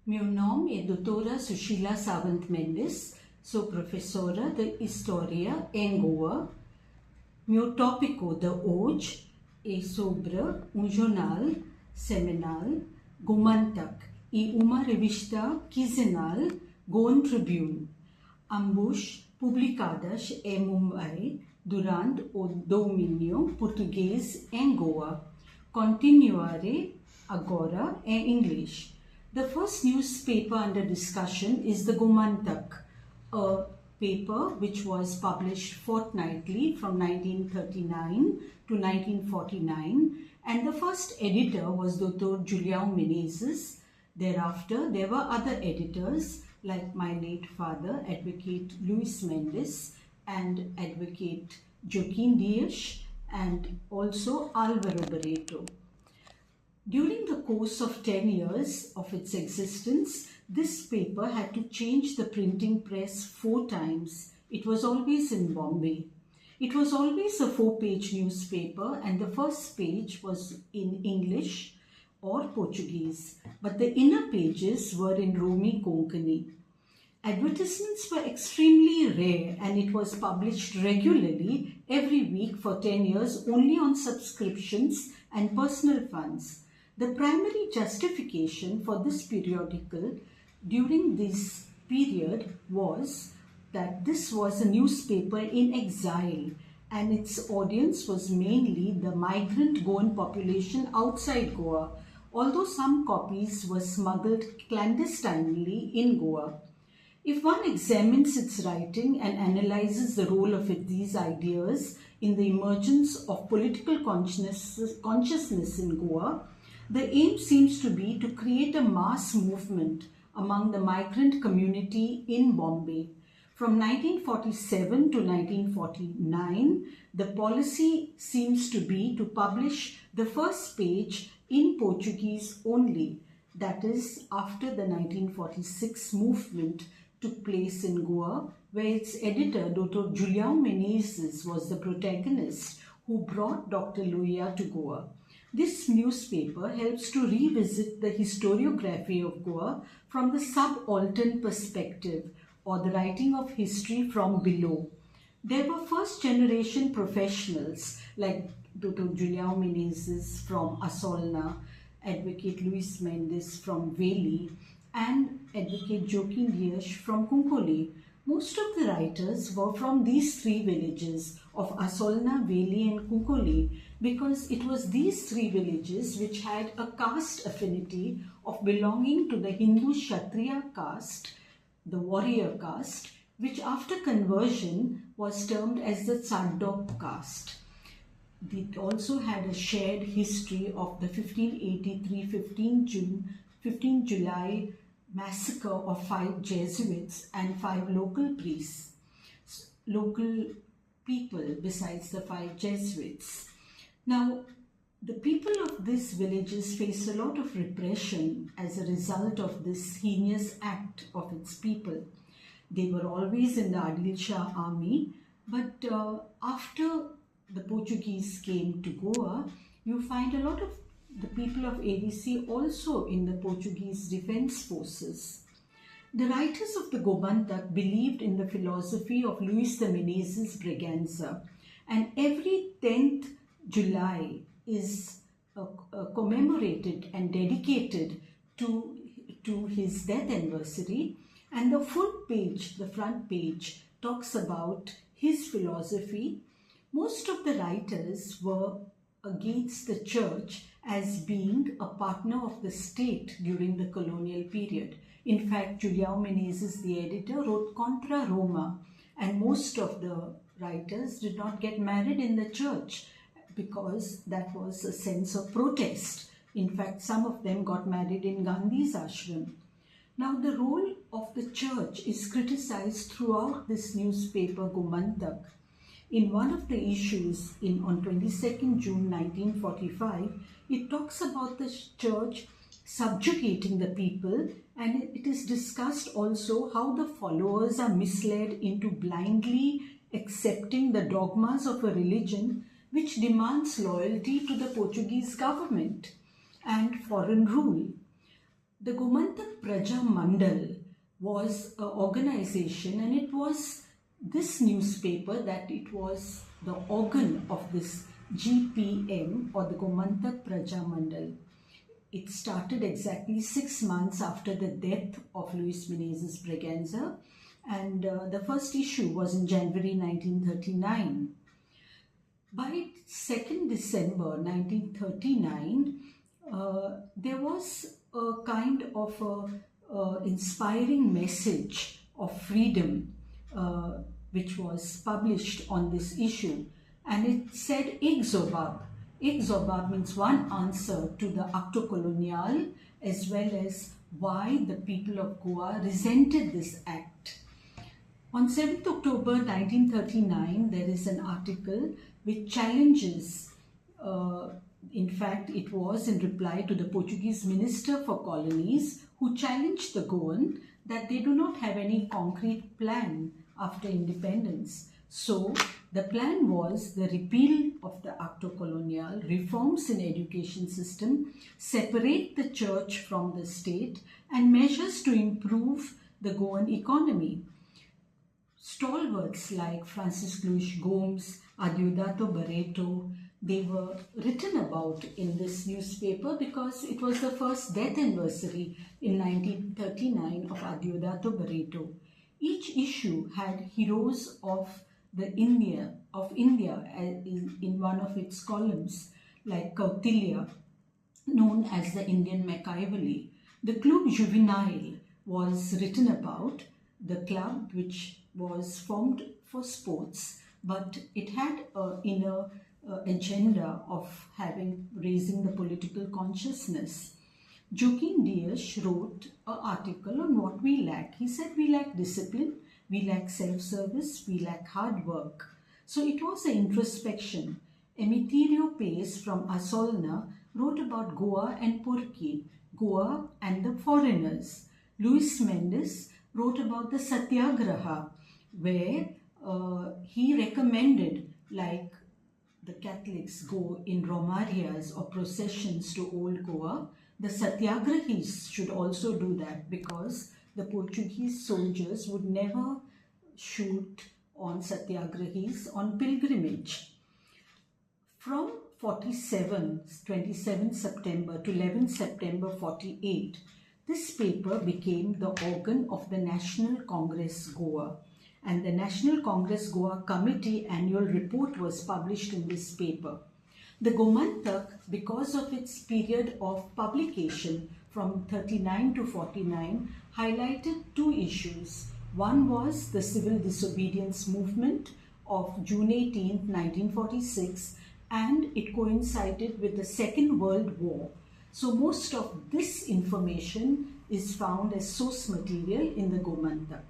Meu nome é doutora Sushila Sawant Mendes, sou professora de História em Goa. Meu tópico de hoje é sobre jornal semanal, Gomantak, e uma revista quinzenal, Goan Tribune, ambos publicadas em Mumbai durante o domínio português em Goa. Continuarei agora em inglês. The first newspaper under discussion is the Gomantak, a paper which was published fortnightly from 1939 to 1949, and the first editor was Dr. Sushila Mendes. Thereafter, there were other editors like my late father, Advocate Luis Mendes, and Advocate Joaquim Dias, and also Alvaro Barreto. During the course of 10 years of its existence, this paper had to change the printing press 4 times. It was always in Bombay. It was always a 4-page newspaper, and the first page was in English or Portuguese, but the inner pages were in Romi Konkani. Advertisements were extremely rare, and it was published regularly every week for 10 years only on subscriptions and personal funds. The primary justification for this periodical during this period was that this was a newspaper in exile, and its audience was mainly the migrant Goan population outside Goa, although some copies were smuggled clandestinely in Goa. If one examines its writing and analyzes the role of these ideas in the emergence of political consciousness in Goa, the aim seems to be to create a mass movement among the migrant community in Bombay. From 1947 to 1949, the policy seems to be to publish the first page in Portuguese only. That is, after the 1946 movement took place in Goa, where its editor, Dr. Sushila Mendes, was the protagonist who brought Dr. Lohiya to Goa. This newspaper helps to revisit the historiography of Goa from the subaltern perspective, or the writing of history from below. There were first-generation professionals like Dr. Sushila Mendes from Asolna, Advocate Luis Mendes from Veli, and Advocate Joaquim Dias from Kunkoli. Most of the writers were from these 3 villages of Asolna, Veli and Kunkoli, because it was these 3 villages which had a caste affinity of belonging to the Hindu Kshatriya caste, the warrior caste, which after conversion was termed as the Tsardok caste. It also had a shared history of the 1583 15 July massacre of 5 Jesuits and 5 local priests, local people besides the 5 Jesuits. Now, the people of these villages faced a lot of repression as a result of this heinous act of its people. They were always in the Adil Shah army, but after the Portuguese came to Goa, you find a lot of the people of ADC also in the Portuguese defense forces. The writers of the Gomantak believed in the philosophy of Luis de Menezes' Braganza, and every 10th July is commemorated and dedicated to his death anniversary, and the full page, the front page, talks about his philosophy. Most of the writers were against the church as being a partner of the state during the colonial period. In fact, Sushila Mendes, the editor, wrote Contra Roma, and most of the writers did not get married in the church because that was a sense of protest. In fact, some of them got married in Gandhi's ashram. Now, the role of the church is criticized throughout this newspaper, Gomantak. In one of the issues on 22nd June 1945, it talks about the church subjugating the people, and it is discussed also how the followers are misled into blindly accepting the dogmas of a religion which demands loyalty to the Portuguese government and foreign rule. The Gomantak Praja Mandal was an organization, and it was this newspaper that it was the organ of this GPM, or the Gomantak Praja Mandal. It started exactly 6 months after the death of Luis Menezes Braganza, and the first issue was in January 1939. By 2nd December 1939, there was a kind of a inspiring message of freedom which was published on this issue, and it said Ek Zobab. Ek Zobab means one answer to the acto colonial, as well as why the people of Goa resented this act. On 7th October 1939, there is an article which challenges, in fact it was in reply to the Portuguese Minister for Colonies, who challenged the Goan that they do not have any concrete plan after independence. So the plan was the repeal of the acto colonial, reforms in education system, separate the church from the state, and measures to improve the Goan economy. Stalwarts like Francis Luis Gomes, Adeodato Barreto, they were written about in this newspaper because it was the first death anniversary in 1939 of Adeodato Barreto. Each issue had heroes of India in one of its columns, like Kautilya, known as the Indian Machiavelli. The Club Juvenile was written about, the club which was formed for sports, but it had an inner agenda of raising the political consciousness. Joaquin Diaz wrote an article on what we lack. He said we lack discipline, we lack self-service, we lack hard work. So it was an introspection. Emitirio Pace from Asolna wrote about Goa and Porky, Goa and the foreigners. Luis Mendes wrote about the Satyagraha, where he recommended, like the Catholics go in romarias or processions to Old Goa, the Satyagrahis should also do that, because the Portuguese soldiers would never shoot on Satyagrahis on pilgrimage. From 27 September to 11 September 48, this paper became the organ of the National Congress Goa, and the National Congress Goa Committee annual report was published in this paper. The Gomantak, because of its period of publication from 39 to 49, highlighted two issues. One was the civil disobedience movement of June 18, 1946, and it coincided with the Second World War. So most of this information is found as source material in the Gomantak.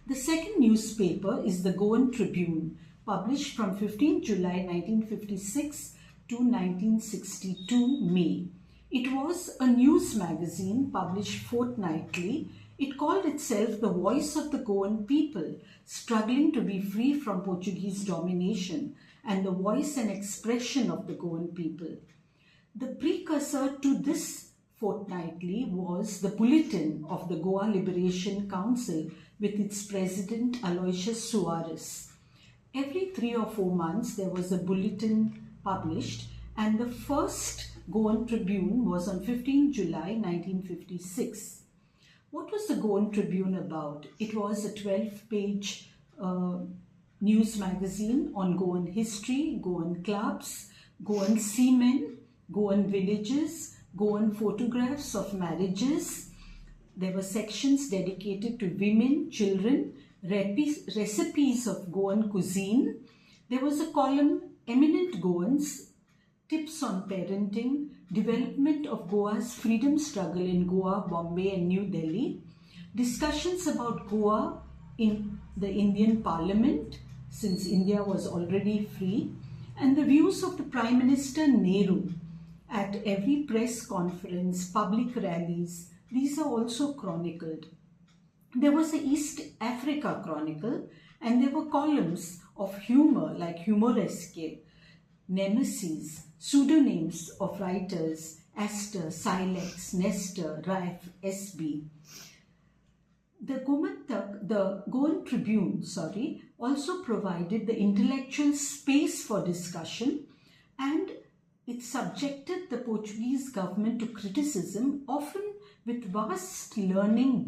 The second newspaper is the Goan Tribune, published from 15 July 1956 to 1962 May. It was a news magazine published fortnightly. It called itself the voice of the Goan people, struggling to be free from Portuguese domination, and the voice and expression of the Goan people. The precursor to this fortnightly was the Bulletin of the Goa Liberation Council with its president Aloysius Soares. Every 3 or 4 months there was a bulletin published, and the first Goan Tribune was on 15 July 1956. What was the Goan Tribune about? It was a 12-page news magazine on Goan history, Goan clubs, Goan seamen, Goan villages, Goan photographs of marriages. There were sections dedicated to women, children, recipes of Goan cuisine. There was a column, Eminent Goans, tips on parenting, development of Goa's freedom struggle in Goa, Bombay and New Delhi, discussions about Goa in the Indian Parliament, since India was already free, and the views of the Prime Minister Nehru at every press conference, public rallies. These are also chronicled. There was the East Africa Chronicle, and there were columns of humor like Humoresque, nemesis, pseudonyms of writers, Astor, Silex, Nestor, Rife, SB. The Goan Tribune, also provided the intellectual space for discussion, and it subjected the Portuguese government to criticism, often with vast learning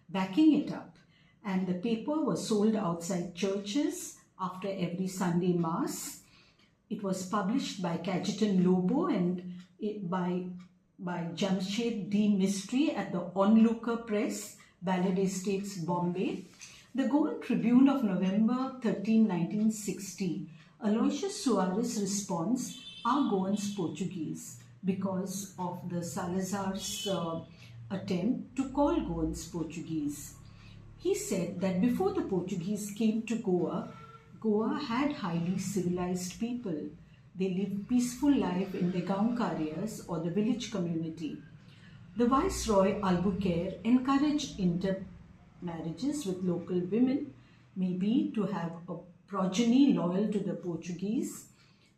backing it up. And the paper was sold outside churches after every Sunday Mass. It was published by Cajetan Lobo and by Jamshed D. Mistry at the Onlooker Press, Ballad Estates, Bombay. The Goan Tribune of November 13, 1960. Aloysius Soares' response, "Are Goans Portuguese?" because of the Salazar's attempt to call Goans Portuguese. He said that before the Portuguese came to Goa, Goa had highly civilized people. They lived peaceful life in the gaonkarias or the village community. The Viceroy Albuquerque encouraged intermarriages with local women, maybe to have a progeny loyal to the Portuguese.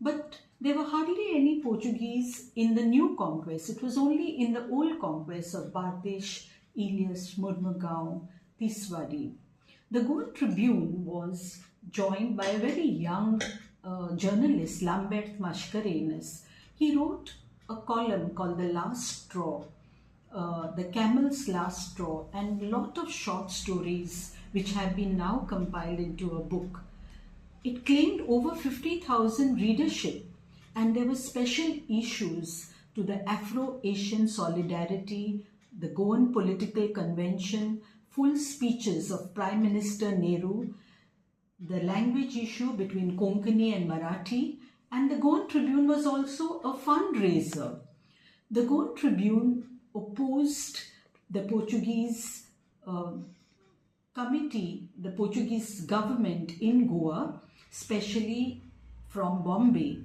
But there were hardly any Portuguese in the new conquest. It was only in the old conquest of Bardesh, Ilias, Murmagao, Tiswadi. The Goan Tribune was joined by a very young journalist, Lambert Mascarenhas. He wrote a column called The Last Straw, The Camel's Last Straw, and a lot of short stories which have been now compiled into a book. It claimed over 50,000 readership, and there were special issues to the Afro-Asian solidarity, the Goan political convention, full speeches of Prime Minister Nehru, the language issue between Konkani and Marathi, and the Goan Tribune was also a fundraiser. The Goan Tribune opposed the Portuguese committee, the Portuguese government in Goa, especially from Bombay.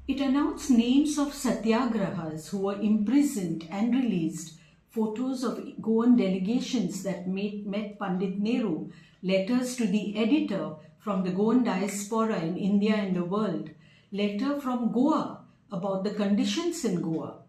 It announced names of satyagrahas who were imprisoned and released, photos of Goan delegations that met Pandit Nehru, letters to the editor from the Goan diaspora in India and the world, letter from Goa about the conditions in Goa.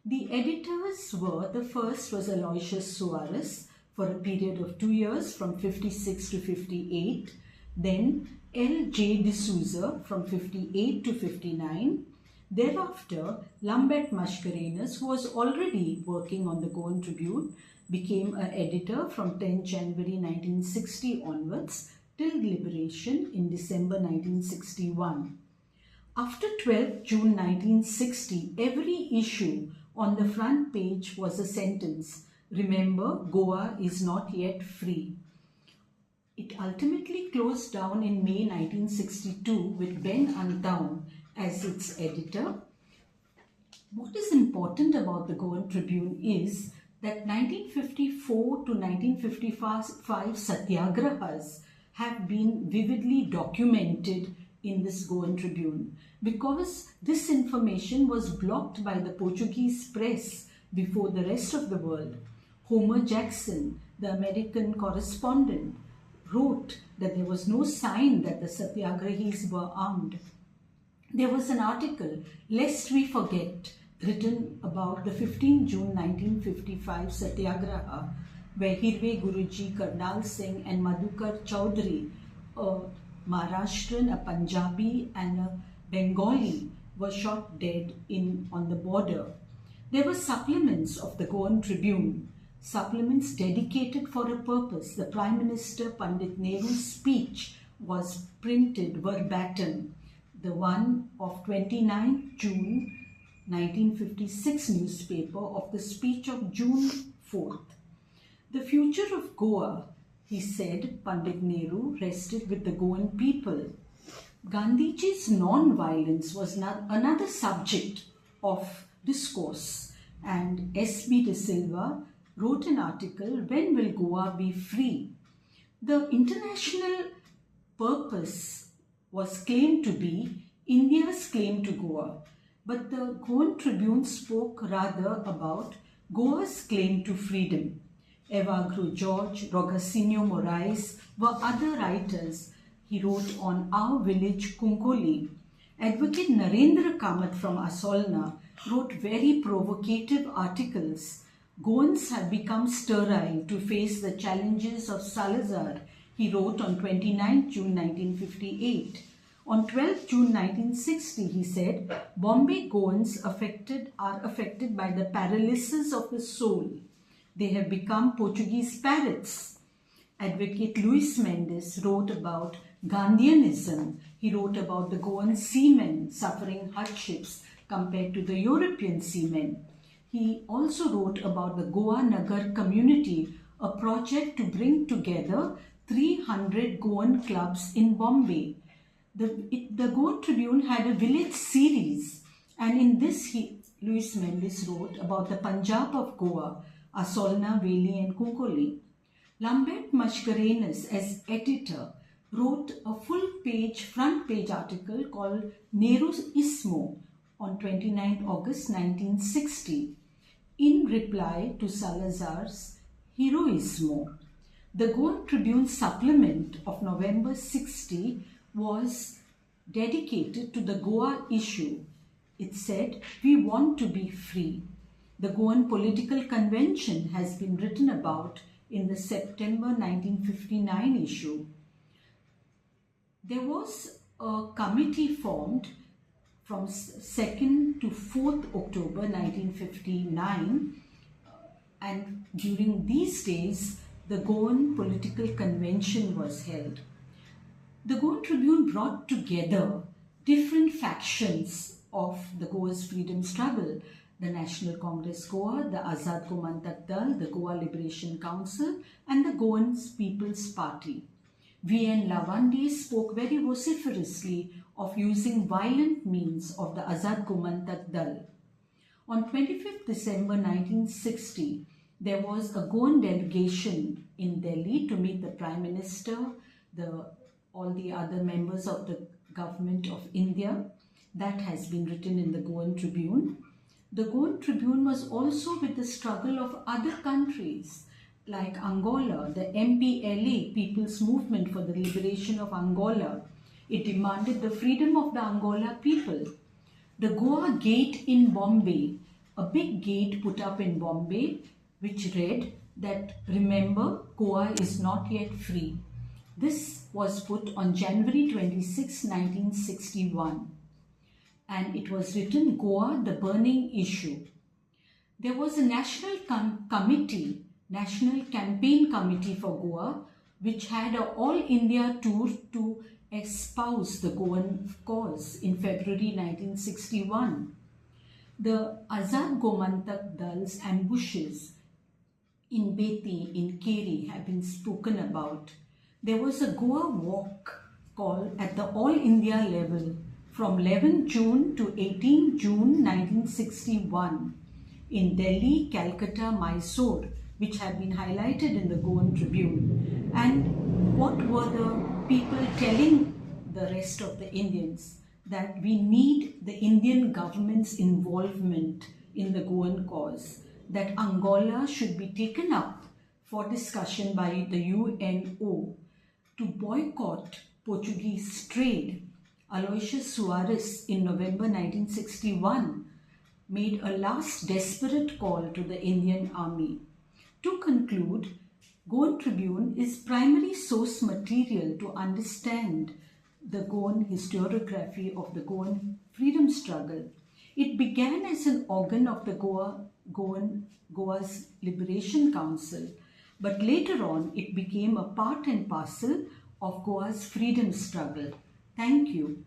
The editors were, the first was Aloysius Soares for a period of 2 years from 56 to 58, then L. J. D'Souza from 58 to 59, thereafter Lambert Mascarenhas, who was already working on the Goan Tribune, became an editor from 10 January 1960 onwards till liberation in December 1961. After 12 June 1960, every issue on the front page was a sentence, "Remember, Goa is not yet free." It ultimately closed down in May 1962 with Ben Antown as its editor. What is important about the Goan Tribune is that 1954 to 1955 satyagrahas have been vividly documented in this Goan Tribune, because this information was blocked by the Portuguese press before the rest of the world. Homer Jackson, the American correspondent, wrote that there was no sign that the satyagrahis were armed. There was an article, "Lest We Forget," written about the 15 June 1955 satyagraha, where Hirve Guruji, Karnal Singh and Madhukar Chaudhary, a Maharashtrian, a Punjabi and a Bengali, were shot dead on the border. There were supplements of the Goan Tribune, supplements dedicated for a purpose. The Prime Minister Pandit Nehru's speech was printed verbatim. The one of 29 June 1956 newspaper of the speech of June 4th. The future of Goa, he said, Pandit Nehru, rested with the Goan people. Gandhiji's non-violence was another subject of discourse, and S.B. De Silva wrote an article, "When Will Goa Be Free?" The international purpose was claimed to be India's claim to Goa, but the Goan Tribune spoke rather about Goa's claim to freedom. Evagro George, Rogacinho Moraes were other writers. He wrote on Our Village Kunkoli. Advocate Narendra Kamath from Asolna wrote very provocative articles. Goans have become sterile to face the challenges of Salazar, he wrote on 29 June 1958. On 12 June 1960, he said, Bombay Goans are affected by the paralysis of the soul. They have become Portuguese parrots. Advocate Luis Mendes wrote about Gandhianism. He wrote about the Goan seamen suffering hardships compared to the European seamen. He also wrote about the Goa Nagar community, a project to bring together 300 Goan clubs in Bombay. The Goan Tribune had a village series, and in this Luis Mendes wrote about the Punjab of Goa, Asolna, Veli and Kunkoli. Lambert Mascarenhas, as editor, wrote a front page article called Neroismo on 29 August 1960 in reply to Salazar's Heroismo. The Goan Tribune supplement of November 60 was dedicated to the Goa issue. It said, "We want to be free." The Goan Political Convention has been written about in the September 1959 issue. There was a committee formed from 2nd to 4th October 1959, and during these days the Goan Political Convention was held. The Goan Tribune brought together different factions of the Goa's freedom struggle: the National Congress Goa, the Azad Gomantak Dal, the Goa Liberation Council, and the Goan People's Party. V.N. Lavande spoke very vociferously of using violent means of the Azad Gomantak Dal. On 25th December 1960, there was a Goan delegation in Delhi to meet the Prime Minister, all the other members of the government of India. That has been written in the Goan Tribune. The Goan Tribune was also with the struggle of other countries like Angola, the MPLA, People's Movement for the Liberation of Angola. It demanded the freedom of the Angola people. The Goa Gate in Bombay, a big gate put up in Bombay, which read that, "Remember, Goa is not yet free." This was put on January 26, 1961. And it was written, "Goa, the Burning Issue." There was a national campaign committee for Goa, which had an all-India tour to espouse the Goan cause in February 1961. The Azad Gomantak Dal's ambushes in Beti, in Keri, have been spoken about. There was a Goa walk called at the all-India level from 11 June to 18 June 1961 in Delhi, Calcutta, Mysore, which have been highlighted in the Goan Tribune. And what were the people telling the rest of the Indians? That we need the Indian government's involvement in the Goan cause, that Angola should be taken up for discussion by the UNO, to boycott Portuguese trade. Aloysius Soares in November 1961 made a last desperate call to the Indian army. To conclude, Goan Tribune is primary source material to understand the Goan historiography of the Goan freedom struggle. It began as an organ of the Goa's Liberation Council, but later on it became a part and parcel of Goa's freedom struggle. Thank you.